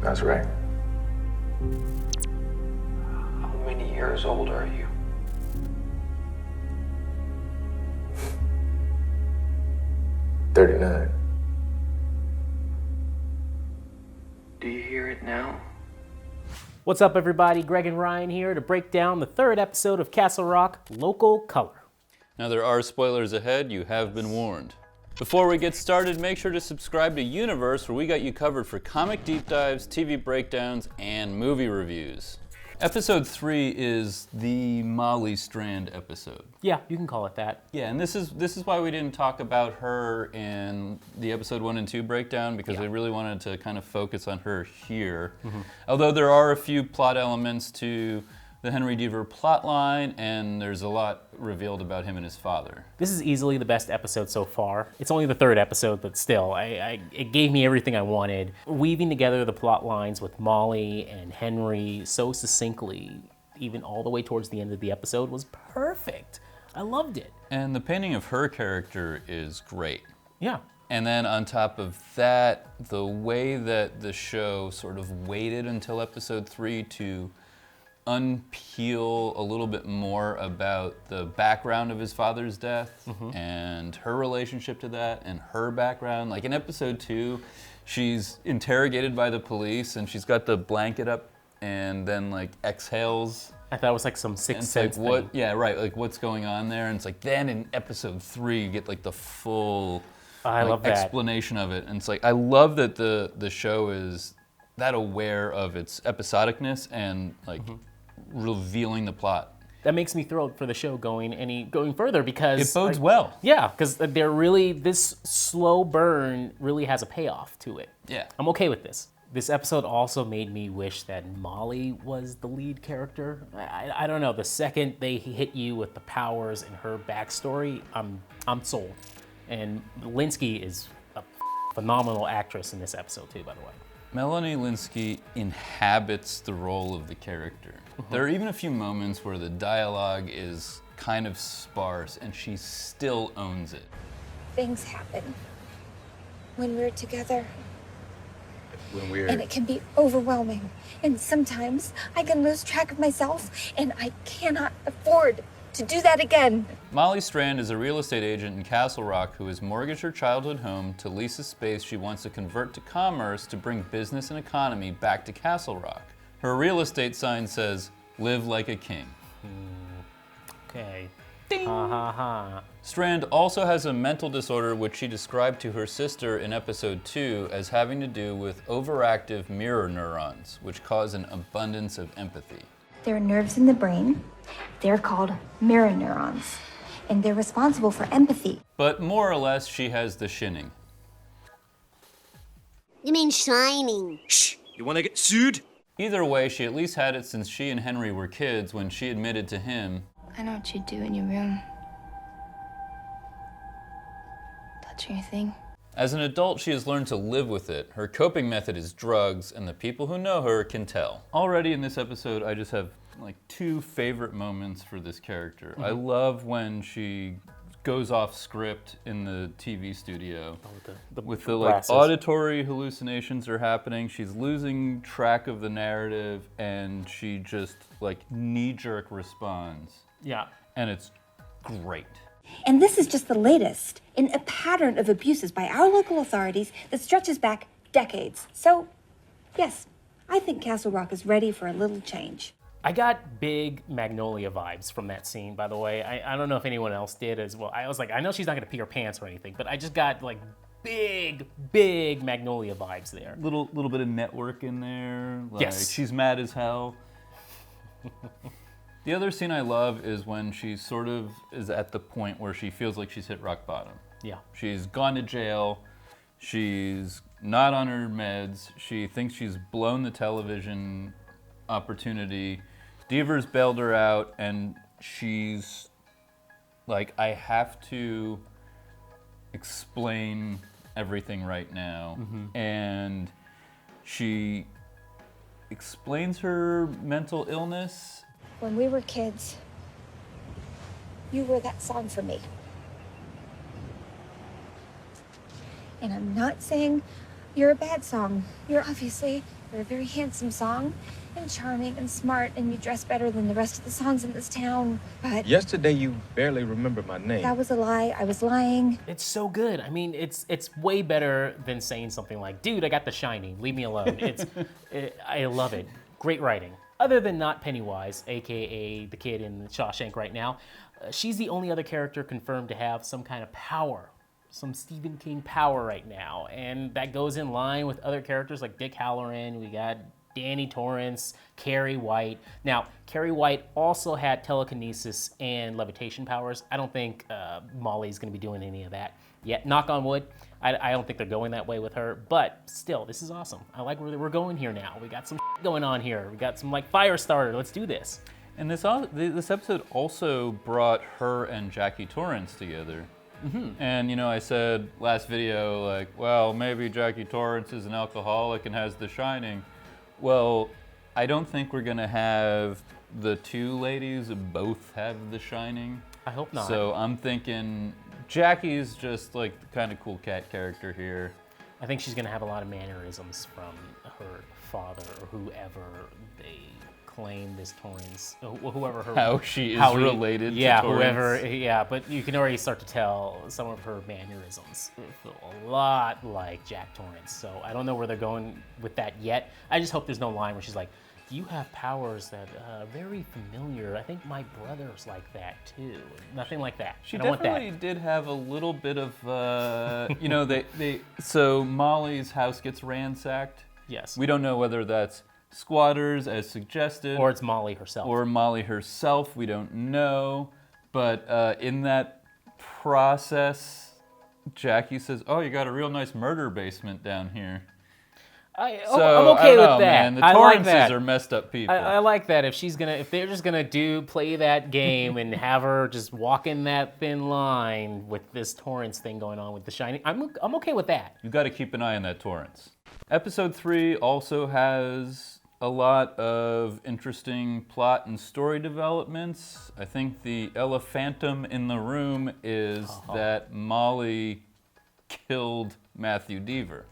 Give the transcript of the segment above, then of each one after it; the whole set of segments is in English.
That's right. How many years old are you? $39. Do you hear it now? What's up, everybody? Greg and Ryan here to break down the third episode of Castle Rock, Local Color. Now there are spoilers ahead, you have been warned. Before we get started, make sure to subscribe to Universe, where we got you covered for comic deep dives, TV breakdowns, and movie reviews. Episode 3 is the Molly Strand episode. Yeah, you can call it that. Yeah, and this is why we didn't talk about her in the episode 1 and 2 breakdown, because we really wanted to kind of focus on her here. Although there are a few plot elements to the Henry Deaver plotline, and there's a lot revealed about him and his father. This is easily the best episode so far. It's only the third episode, but still, it gave me everything I wanted. Weaving together the plot lines with Molly and Henry so succinctly, even all the way towards the end of the episode, was perfect. I loved it. And the painting of her character is great. Yeah. And then on top of that, the way that the show sort of waited until episode 3 to unpeel a little bit more about the background of his father's death and her relationship to that and her background. Like in episode 2, she's interrogated by the police and she's got the blanket up and then like exhales. I thought it was like some Sixth Sense like, what? thing. Yeah, right. Like what's going on there? And it's like then in episode 3 you get like the full I love that explanation of it. And it's like I love that the show is that aware of its episodicness and like revealing the plot. That makes me thrilled for the show going further because It bodes well. Yeah, because this slow burn really has a payoff to it. Yeah. I'm okay with this. This episode also made me wish that Molly was the lead character. I don't know. The second they hit you with the powers and her backstory, I'm sold. And Linsky is a phenomenal actress in this episode too, by the way. Melanie Linsky inhabits the role of the character. There are even a few moments where the dialogue is kind of sparse and she still owns it. Things happen when we're together. When And it can be overwhelming. And sometimes I can lose track of myself, and I cannot afford to do that again. Molly Strand is a real estate agent in Castle Rock who has mortgaged her childhood home to lease a space she wants to convert to commerce to bring business and economy back to Castle Rock. Her real estate sign says, "Live like a king." Okay. Ding. Ha ha ha. Strand also has a mental disorder which she described to her sister in episode 2 as having to do with overactive mirror neurons, which cause an abundance of empathy. There are nerves in the brain. They're called mirror neurons, and they're responsible for empathy. But more or less, she has the shinning. You mean shining? Shh! You wanna get sued? Either way, she at least had it since she and Henry were kids when she admitted to him, I know what you do in your room. Touch anything? as an adult, she has learned to live with it. Her coping method is drugs, and the people who know her can tell. Already in this episode, I just have like 2 favorite moments for this character. I love when she goes off script in the TV studio. With the like glasses. auditory hallucinations are happening. She's losing track of the narrative, and she just like knee-jerk responds. Yeah. And it's great. And this is just the latest in a pattern of abuses by our local authorities that stretches back decades. So, yes, I think Castle Rock is ready for a little change. I got big Magnolia vibes from that scene, by the way. I don't know if anyone else did as well. I was like, I know she's not gonna pee her pants or anything, but I just got like big Magnolia vibes there. Little bit of network in there. Like, Yes. She's mad as hell. The other scene I love is when she sort of is at the point where she feels like she's hit rock bottom. Yeah. She's gone to jail. She's not on her meds. She thinks she's blown the television opportunity. Deaver's bailed her out, and she's like, I have to explain everything right now. And she explains her mental illness. When we were kids, you were that song for me. And I'm not saying you're a bad song. You're obviously You're a very handsome song, and charming and smart, and you dress better than the rest of the songs in this town. But Yesterday, you barely remembered my name. that was a lie. I was lying. It's so good. I mean, it's way better than saying something like, dude, I got The Shining, leave me alone. I love it. Great writing. Other than not Pennywise, AKA the kid in Shawshank right now, she's the only other character confirmed to have some kind of power. Some Stephen King power right now. And that goes in line with other characters like Dick Halloran. We got Danny Torrance, Carrie White. Now, Carrie White also had telekinesis and levitation powers. I don't think Molly's gonna be doing any of that yet. Knock on wood, I don't think they're going that way with her, but still, this is awesome. I like where we're going here now. We got some going on here. We got some like fire starter, let's do this. And this episode also brought her and Jackie Torrance together. And you know, I said last video, like, well, maybe Jackie Torrance is an alcoholic and has The Shining. Well, I don't think we're gonna have the two ladies both have The Shining. I hope not. So I'm thinking Jackie's just like the kind of cool cat character here. I think she's gonna have a lot of mannerisms from her father or whoever they claim this Torrance, whoever her... How she is related to Torrance. Whoever, but you can already start to tell some of her mannerisms feel a lot like Jack Torrance, so I don't know where they're going with that yet. I just hope there's no line where she's like, you have powers that are very familiar. I think my brother's like that too. Nothing like that. She I don't want that. definitely did have a little bit of, you know, so Molly's house gets ransacked. Yes. We don't know whether that's squatters as suggested. Or it's Molly herself. Or Molly herself, we don't know. But in that process, Jackie says, oh, you got a real nice murder basement down here. I'm So, okay I don't with know, that. Man. The I like Torrances that. are messed up people. I like that. If they're just gonna play that game and have her just walk in that thin line with this Torrance thing going on with The Shining, I'm okay with that. You got to keep an eye on that Torrance. Episode 3 also has a lot of interesting plot and story developments. I think the elephantum in the room is that Molly killed Matthew Deaver.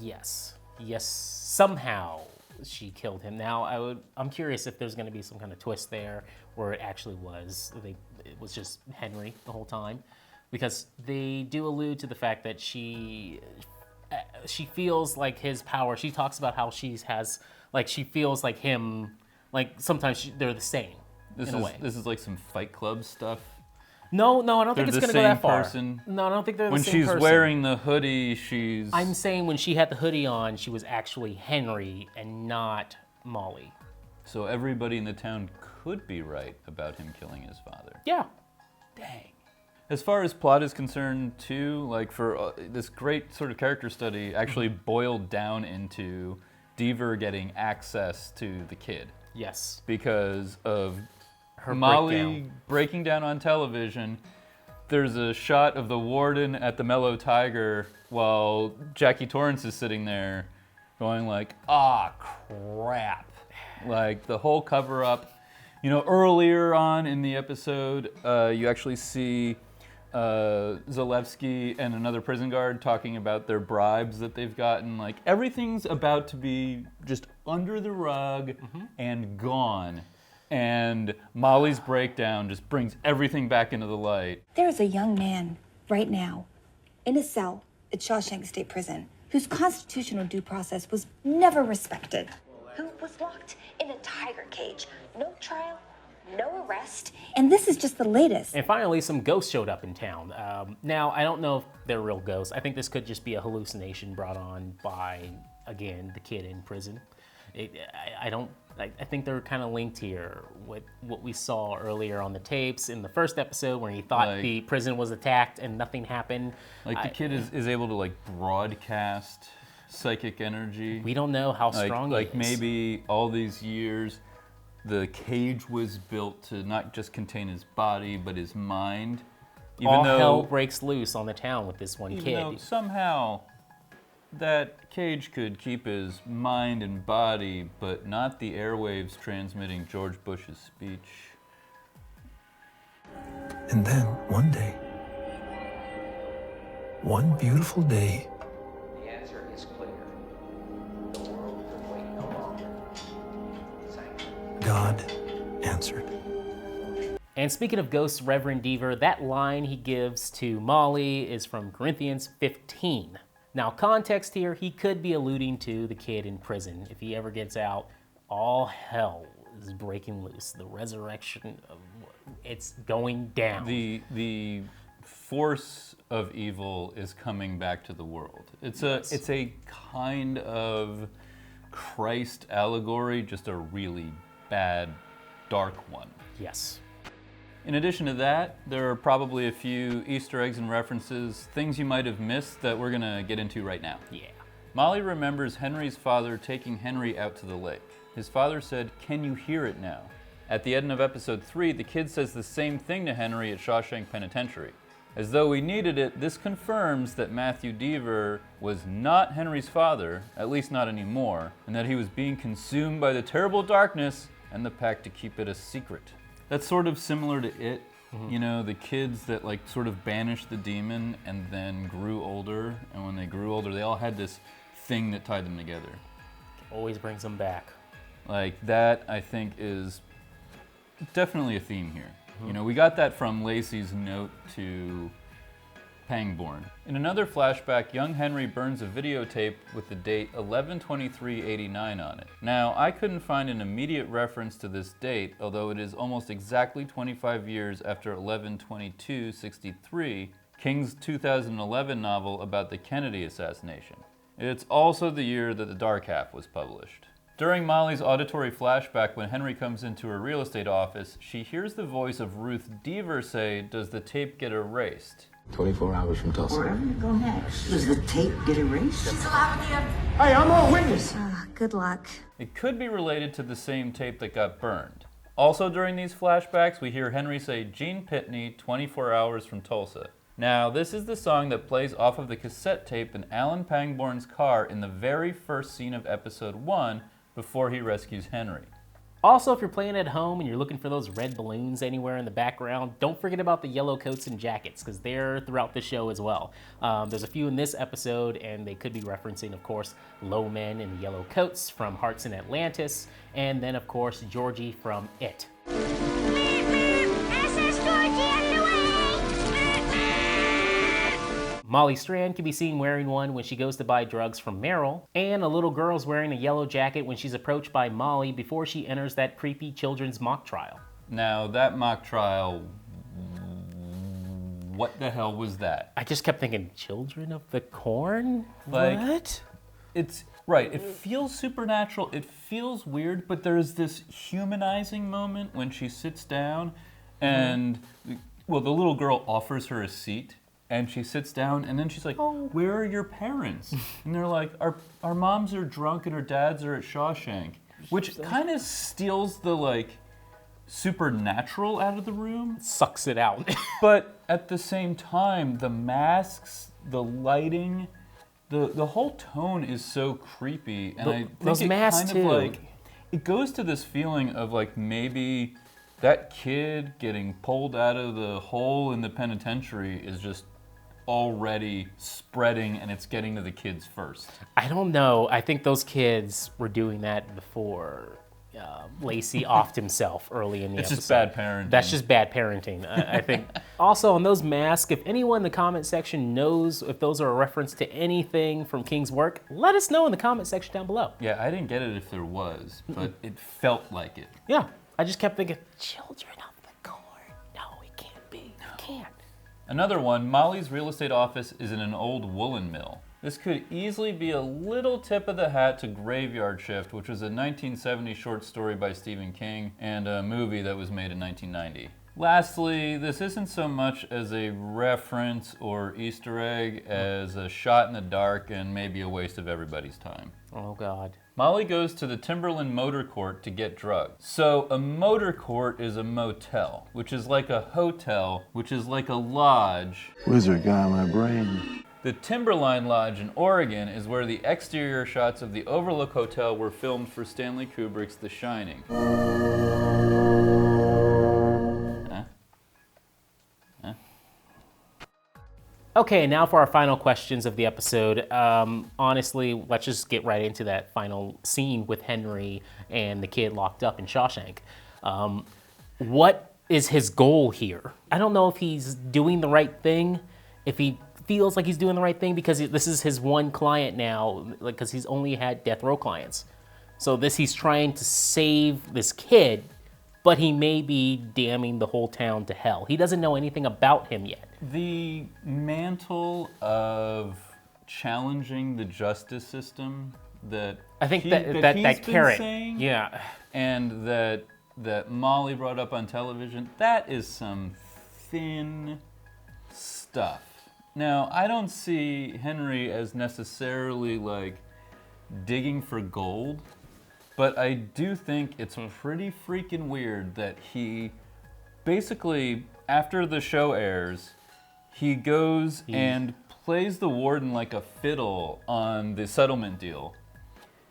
Yes, somehow she killed him. Now, I'm curious if there's going to be some kind of twist there where it actually it was just Henry the whole time, because they do allude to the fact that she feels like his power. She talks about how she feels like him, like sometimes they're the same in a way. This is like some Fight Club stuff. No, I don't think it's going to go that far. Person. No, I don't think they're the when same person. she's wearing the hoodie, she's... I'm saying when she had the hoodie on, she was actually Henry and not Molly. So everybody in the town could be right about him killing his father. Yeah. Dang. As far as plot is concerned, too, like for this great sort of character study actually boiled down into Deaver getting access to the kid. Yes. Because of Her Molly breaking down on television. There's a shot of the warden at the Mellow Tiger while Jackie Torrance is sitting there going like, ah, crap. Like the whole cover up. You know, earlier on in the episode, you actually see Zalewski and another prison guard talking about their bribes that they've gotten. Like everything's about to be just under the rug and gone. And Molly's breakdown just brings everything back into the light. There is a young man right now in a cell at Shawshank State Prison whose constitutional due process was never respected, who was locked in a tiger cage. No trial, no arrest, and this is just the latest. And finally, some ghosts showed up in town. Now, I don't know if they're real ghosts. I think this could just be a hallucination brought on by, again, the kid in prison. I think they're kind of linked here with what we saw earlier on the tapes in the first episode where he thought the prison was attacked and nothing happened. Like the kid is able to like broadcast psychic energy. We don't know how strong he is. Like maybe all these years the cage was built to not just contain his body but his mind. All hell breaks loose on the town with this one kid. Even though somehow that cage could keep his mind and body, but not the airwaves transmitting George Bush's speech. And then, one day, one beautiful day, The answer is clear. The world could wait no answered. And speaking of ghosts, Reverend Deaver, that line he gives to Molly is from Corinthians 15. Now, context here, he could be alluding to the kid in prison. If he ever gets out, all hell is breaking loose. The resurrection of it's going down. The force of evil is coming back to the world. It's a kind of Christ allegory, just a really bad, dark one. Yes. In addition to that, there are probably a few Easter eggs and references, things you might have missed that we're gonna get into right now. Yeah. Molly remembers Henry's father taking Henry out to the lake. His father said, "Can you hear it now?" At the end of episode 3, the kid says the same thing to Henry at Shawshank Penitentiary. As though we needed it, this confirms that Matthew Deaver was not Henry's father, at least not anymore, and that he was being consumed by the terrible darkness and the pact to keep it a secret. That's sort of similar to It. You know, the kids that like sort of banished the demon and then grew older, and when they grew older, they all had this thing that tied them together. Always brings them back. Like that, I think, is definitely a theme here. You know, we got that from Lacey's note to Pangborn. In another flashback, young Henry burns a videotape with the date 11/23/89 on it. Now, I couldn't find an immediate reference to this date, although it is almost exactly 25 years after 11/22/63, King's 2011 novel about the Kennedy assassination. It's also the year that The Dark Half was published. During Molly's auditory flashback, when Henry comes into her real estate office, she hears the voice of Ruth Deaver say, "Does the tape get erased?" 24 hours from Tulsa. Wherever you go next, does the tape get erased? Hey, I'm a witness. Good luck. It could be related to the same tape that got burned. Also during these flashbacks, we hear Henry say, "Gene Pitney, 24 hours from Tulsa." Now, this is the song that plays off of the cassette tape in Alan Pangborn's car in the very first scene of episode 1 before he rescues Henry. Also, if you're playing at home and you're looking for those red balloons anywhere in the background, don't forget about the yellow coats and jackets, because they're throughout the show as well. There's a few in this episode, and they could be referencing, of course, Low Men in the Yellow Coats from Hearts in Atlantis, and then, of course, Georgie from It. Molly Strand can be seen wearing one when she goes to buy drugs from Meryl, and a little girl's wearing a yellow jacket when she's approached by Molly before she enters that creepy children's mock trial. Now, that mock trial, what the hell was that? I just kept thinking, Children of the Corn? Like, what? It's, right, it feels supernatural, it feels weird, but there's this humanizing moment when she sits down and, well, the little girl offers her a seat. And she sits down, and then she's like, "Where are your parents?" And they're like, our moms are drunk and our dads are at Shawshank. Which kind of steals the, like, supernatural out of the room. Sucks it out. But at the same time, the masks, the lighting, the whole tone is so creepy. And I think those it masks kind of, too. like, it goes to this feeling of, like, maybe that kid getting pulled out of the hole in the penitentiary is just already spreading, and it's getting to the kids first. I don't know. I think those kids were doing that before Lacey offed himself early in the episode. It's just bad parenting. That's just bad parenting, I think. Also, on those masks, if anyone in the comment section knows if those are a reference to anything from King's work, let us know in the comment section down below. Yeah, I didn't get it if there was, but it felt like it. Yeah, I just kept thinking, Children of the Corn. No, it can't be. It can't. Another one, Molly's real estate office is in an old woolen mill. This could easily be a little tip of the hat to Graveyard Shift, which was a 1970 short story by Stephen King and a movie that was made in 1990. Lastly, this isn't so much as a reference or Easter egg as a shot in the dark and maybe a waste of everybody's time. Oh, God. Molly goes to the Timberland Motor Court to get drugs. So a motor court is a motel, which is like a hotel, which is like a lodge. Wizard got my brain. The Timberline Lodge in Oregon is where the exterior shots of the Overlook Hotel were filmed for Stanley Kubrick's The Shining. Okay, now for our final questions of the episode. Honestly, let's just get right into that final scene with Henry and the kid locked up in Shawshank. what is his goal here? I don't know if he's doing the right thing, if he feels like he's doing the right thing because this is his one client now, like, because he's only had death row clients. So he's trying to save this kid, but he may be damning the whole town to hell. He doesn't know anything about him yet. The mantle of challenging the justice system that I think he's that been carrot, saying, yeah, and that Molly brought up on television, that is some thin stuff. Now, I don't see Henry as necessarily like digging for gold, but I do think it's pretty freaking weird that he basically, after the show airs, he goes and plays the warden like a fiddle on the settlement deal,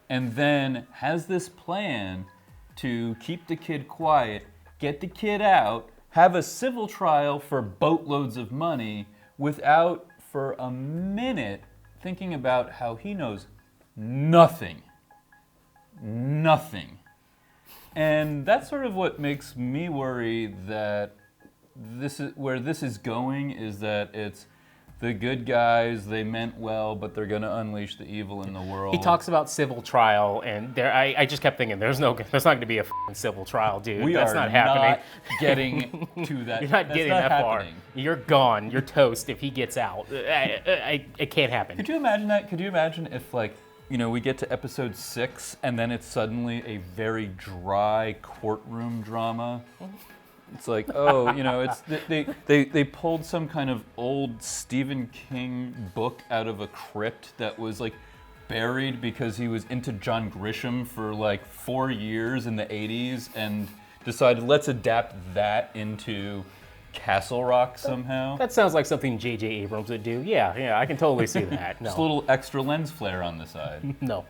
and then has this plan to keep the kid quiet, get the kid out, have a civil trial for boatloads of money without, for a minute, thinking about how he knows nothing. Nothing. And that's sort of what makes me worry that this is where this is going, is that it's the good guys, they meant well, but they're gonna unleash the evil in the world. He talks about civil trial, and I just kept thinking, there's not gonna be a f***ing civil trial, dude. That's not happening. Not getting to that. You're not That's getting not that happening. far. You're gone. You're toast if he gets out. It can't happen. Could you imagine that? Could you imagine if, like, you know, we get to episode 6 and then it's suddenly a very dry courtroom drama? It's like, oh, you know, it's they pulled some kind of old Stephen King book out of a crypt that was like buried because he was into John Grisham for like 4 years in the 80s and decided, let's adapt that into Castle Rock somehow. That sounds like something J.J. Abrams would do. Yeah, I can totally see that. No. Just a little extra lens flare on the side. No.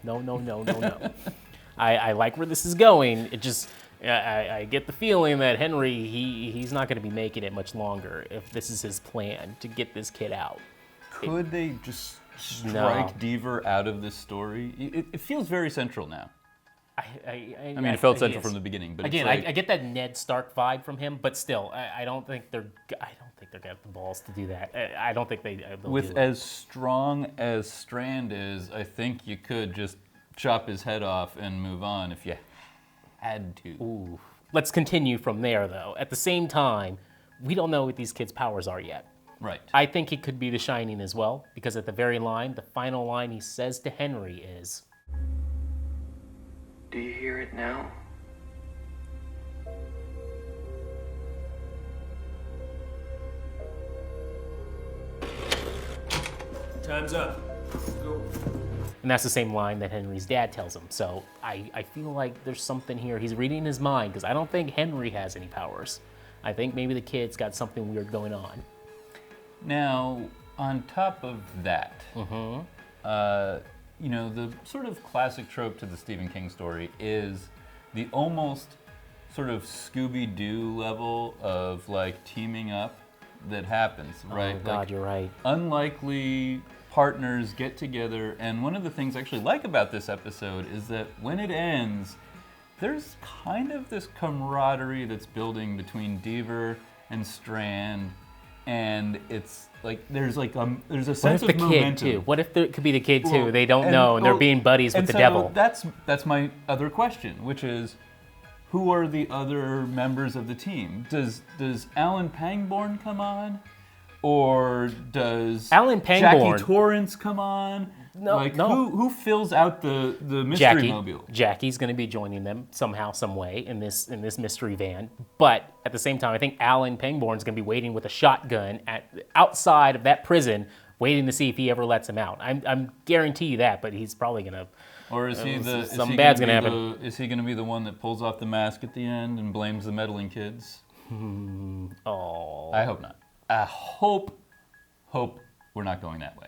I like where this is going. It just, I get the feeling that Henry, he's not going to be making it much longer if this is his plan to get this kid out. Could they just strike Deaver out of this story? It feels very central now. I mean, it felt central from the beginning, but again, it's like, I get that Ned Stark vibe from him, but still, I don't think they're got the balls to do that. I don't think they'll with do it. as strong as Strand is, I think you could just chop his head off and move on if you had to. Ooh. Let's continue from there, though. At the same time, we don't know what these kids' powers are yet. Right. I think it could be The Shining as well, because at the very line, the final line he says to Henry is, Do you hear it now? Time's up. Go. and that's the same line that Henry's dad tells him. So I feel like there's something here. He's reading his mind, because I don't think Henry has any powers. I think maybe the kid's got something weird going on. Now, on top of that, you know, the sort of classic trope to the Stephen King story is the almost sort of Scooby-Doo level of like teaming up that happens, right? Oh God, like, you're right. unlikely partners get together, and one of the things I actually like about this episode is that when it ends, there's kind of this camaraderie that's building between Deaver and Strand, and it's like there's a sense of momentum. What if the kid too? What if it could be the kid too? Well, They don't know, and they're being buddies with the devil. That's my other question, which is, who are the other members of the team? Does Alan Pangborn come on, or does Alan Pangborn, Jackie Torrance come on? No, like, no. Who fills out the mystery mobile? Jackie's going to be joining them somehow, some way in this mystery van. But at the same time, I think Alan Pangborn's going to be waiting with a shotgun outside of that prison, waiting to see if he ever lets him out. I'm guarantee you that, but he's probably going to. Or is he something bad's going to happen? Is he going to be the one that pulls off the mask at the end and blames the meddling kids? Oh. I hope not. I hope we're not going that way.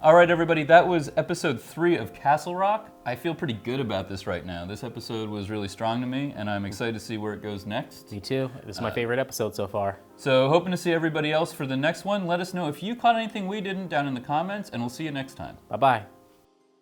All right, everybody, that was episode 3 of Castle Rock. I feel pretty good about this right now. This episode was really strong to me, and I'm excited to see where it goes next. Me too. This is my favorite episode so far. So hoping to see everybody else for the next one. Let us know if you caught anything we didn't down in the comments, and we'll see you next time. Bye-bye.